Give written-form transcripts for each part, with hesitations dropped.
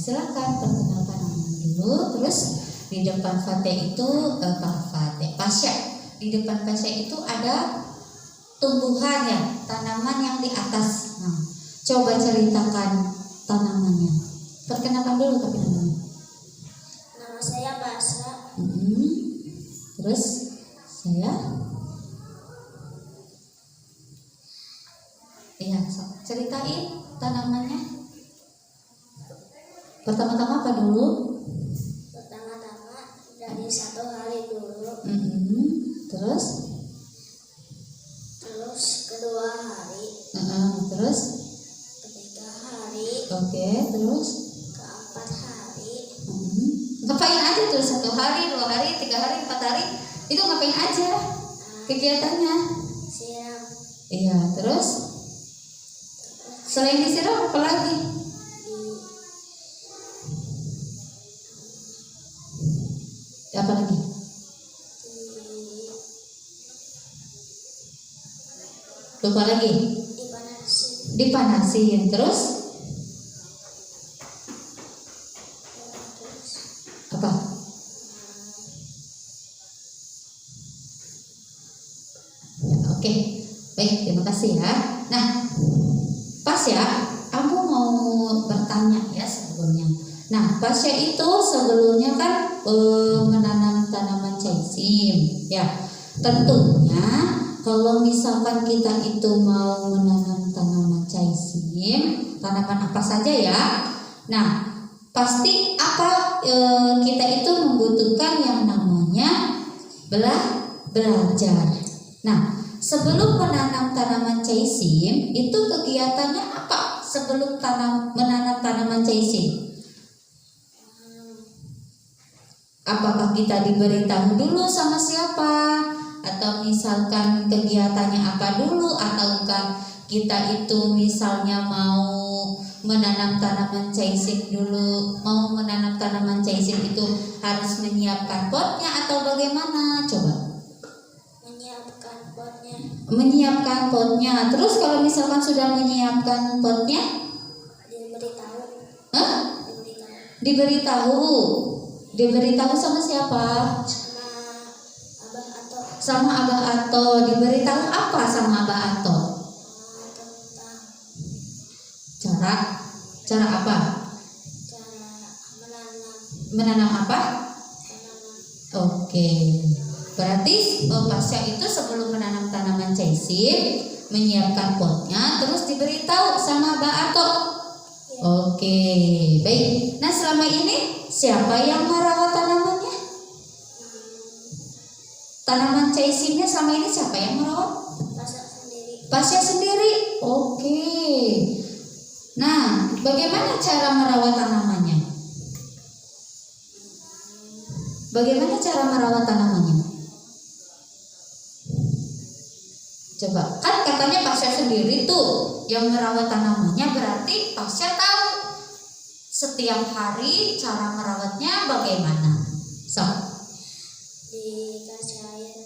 silakan perkenalkan nama dulu. Terus di depan Fatih itu Pasya. Di depan Pasya itu ada tumbuhan ya, tanaman yang di atas. Nah, coba ceritakan tanamannya. Perkenalkan dulu tapi namanya. Nama saya Pasya. Terus saya. Iya, ceritain tanamannya. Pertama-tama apa dulu? Pertama-tama dari 1 hari dulu. Terus kedua hari. Terus Ketiga hari. Oke, terus Keempat hari. Ngapain aja tuh 1 hari, 2 hari, 3 hari, 4 hari? Itu ngapain aja kegiatannya? Siram. Iya, terus selain disiram apa lagi? Apa lagi? Lupa lagi? Dipanasin. Terus apa? Ya, oke. Baik, terima kasih ya. Nah, Pasya, aku mau bertanya ya sebelumnya. Nah, Pasya itu sebelumnya kan menanam tanaman caisim, ya. Tentunya kalau misalkan kita itu mau menanam tanaman caisim, tanaman apa saja ya. Nah, pasti kita itu membutuhkan yang namanya belajar. Nah, sebelum menanam tanaman caisim, itu kegiatannya apa? Sebelum menanam tanaman caisim, apakah kita diberitahu dulu sama siapa? Atau misalkan kegiatannya apa dulu? Ataukah kita itu misalnya mau menanam tanaman caisim dulu? Mau menanam tanaman caisim itu harus menyiapkan potnya atau bagaimana? Coba. Menyiapkan potnya. Terus kalau misalkan sudah menyiapkan potnya, Diberitahu sama siapa? Sama Abah Ato. Diberitahu apa sama Abah Ato? Cara apa? Menanam apa? Oke. Berarti Pasya itu sebelum menanam tanaman caisim menyiapkan potnya, terus diberitahu sama Abah Ato. Oke, baik. Nah, selama ini siapa yang merawat tanamannya? Tanaman caisimnya selama ini siapa yang merawat? Pasya sendiri. Oke. Nah, bagaimana cara merawat tanamannya? Coba, kan katanya Pasya sendiri tuh yang merawat tanamannya, berarti Pasya tahu setiap hari cara merawatnya bagaimana? Dikasih air.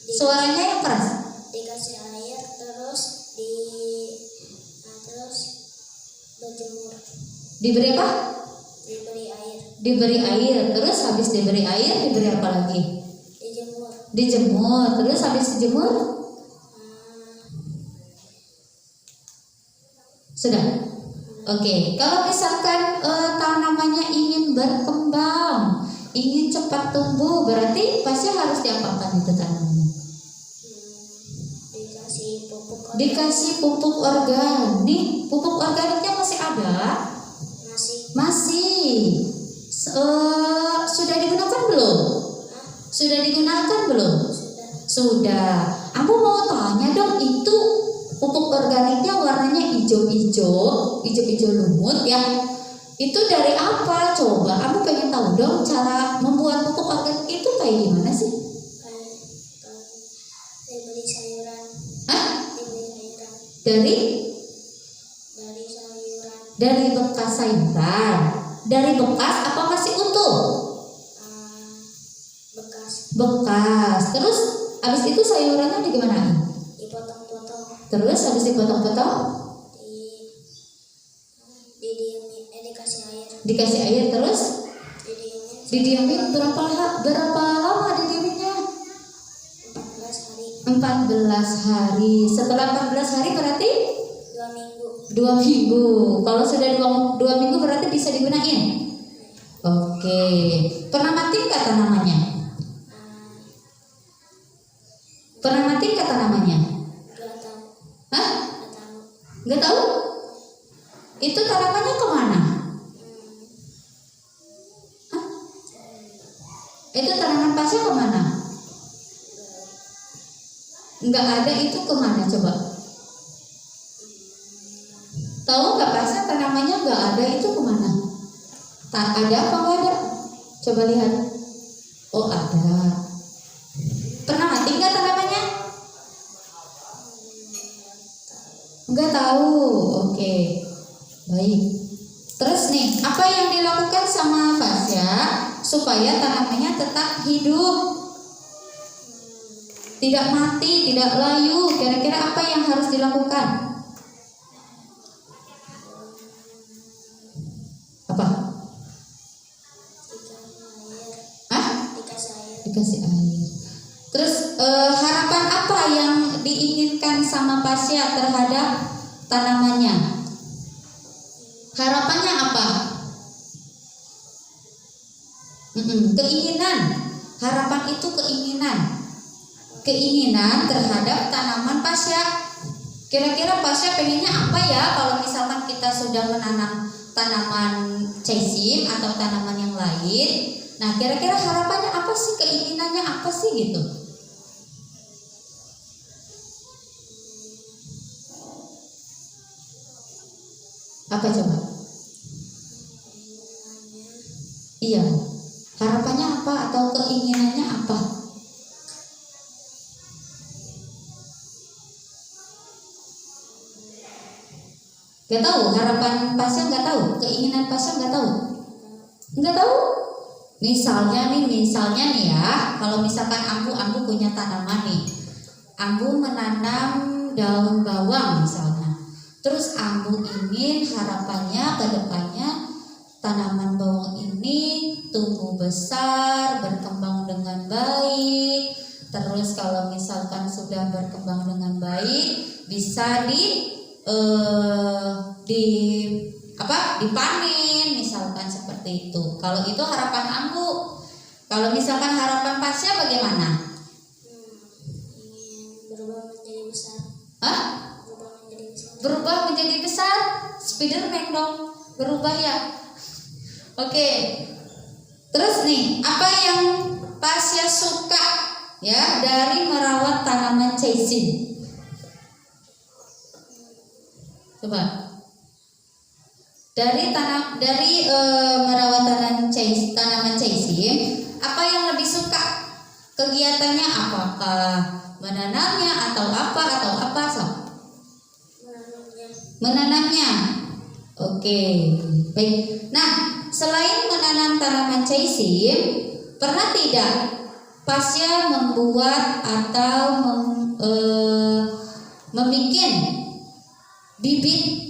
Suaranya yang keras. Dikasih air, terus berjemur. Diberi apa? Diberi air. Terus habis diberi air diberi apa lagi? Dijemur. Terus habis dijemur? Sudah. Oke. Kalau misalkan tanamannya ingin berkembang, ingin cepat tumbuh, berarti pasti harus diapakan itu tanamannya? Dikasih pupuk organik. Pupuk organiknya masih ada? Masih. Sudah digunakan belum? Sudah. Aku mau tanya dong, itu pupuk organiknya warnanya hijau-hijau lumut ya. Itu dari apa? Coba, aku pengen tahu dong cara membuat pupuk organik itu kayak gimana sih? Diberi sayuran. Dari bekas sayuran. Dari bekas apa masih utuh? Bekas. Terus habis itu sayurannya digimanain? Dipotong-potong. Terus habis dipotong-potong? Didiemin. dikasih air. Dikasih air terus Didiemin berapa lama didieminnya? 14 hari. 14 hari. Setelah 14 hari berarti 2 minggu. 2 minggu. Kalau sudah 2 minggu berarti bisa digunain. Oke. Pernah mati nggak tanamannya? Pernah mati nggak tanamannya? Gak tahu. Hah? Gak tahu. Nggak tahu? Itu tanamannya kemana? Hah? Itu tanaman pasnya kemana? Nggak ada, itu kemana coba? Tahu nggak pasnya tanamannya nggak ada, itu kemana? Tak ada apa nggak ada? Coba lihat. Oh ada. Pernah mati nggak tanamannya? Nggak tahu. Oke. Baik. Terus nih, apa yang dilakukan sama fasya supaya tanamannya tetap hidup, tidak mati, tidak layu? Kira-kira apa yang harus dilakukan? Apa? Hah? Dikasih air. Terus harapan apa yang diinginkan sama fasya terhadap tanamannya? Harapannya apa? Keinginan. Harapan itu keinginan. Keinginan terhadap tanaman fasya. Kira-kira fasya pengennya apa ya kalau misalkan kita sudah menanam tanaman caisim atau tanaman yang lain? Nah, kira-kira harapannya apa sih? Keinginannya apa sih gitu? Apa coba? Iya. Harapannya apa atau keinginannya apa? Gak tahu. Harapan pasien gak tahu. Keinginan pasien gak tahu. Gak tahu. Misalnya nih ya, kalau misalkan Ambu punya tanaman nih, Ambu menanam daun bawang misalnya. Terus Ambu ingin harapannya ke depannya tanaman bawang ini tumbuh besar, berkembang dengan baik. Terus kalau misalkan sudah berkembang dengan baik, bisa dipanen misalkan seperti itu. Kalau itu harapan Ambu. Kalau misalkan harapan pasnya bagaimana? Ingin berubah menjadi besar. Hah? Berubah menjadi besar? Spiderman dong. Berubah ya. Oke. Terus nih, apa yang pasya suka ya dari merawat tanaman caisim? Coba. Dari merawat tanaman caisim, apa yang lebih suka? Kegiatannya apakah menanamnya atau apa so? Menanamnya. Oke, baik. Nah, selain menanam tanaman caisim, pernah tidak pasya membuat atau membuat bibit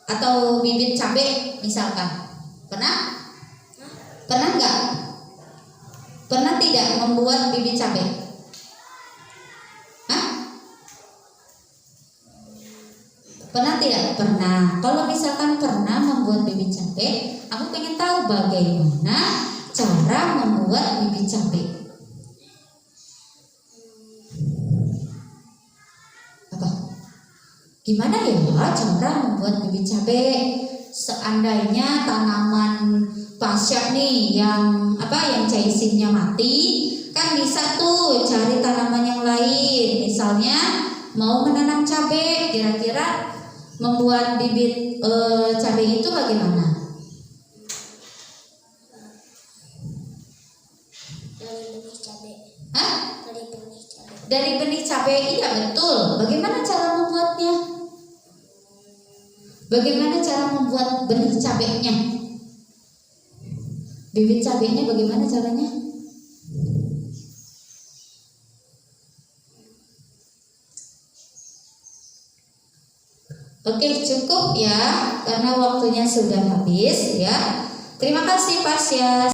atau bibit cabai misalkan? Pernah? Pernah nggak? Pernah tidak membuat bibit cabai? Hah? Pernah tidak? Pernah. Kalau misalkan pernah membuat bibit cabai, aku pengen tahu bagaimana cara membuat bibit cabai. Apa? Gimana ya cara membuat bibit cabai? Seandainya tanaman pasya nih yang caisimnya mati, kan bisa tuh cari tanaman yang lain. Misalnya mau menanam cabai, kira-kira membuat bibit cabai itu bagaimana? Dari benih cabai. Hah? Dari benih cabai. Dari benih cabai, iya betul. Bagaimana cara membuatnya? Bagaimana cara membuat benih cabainya? Bibit cabainya bagaimana caranya? Oke, cukup ya, karena waktunya sudah habis ya. Terima kasih Pasya.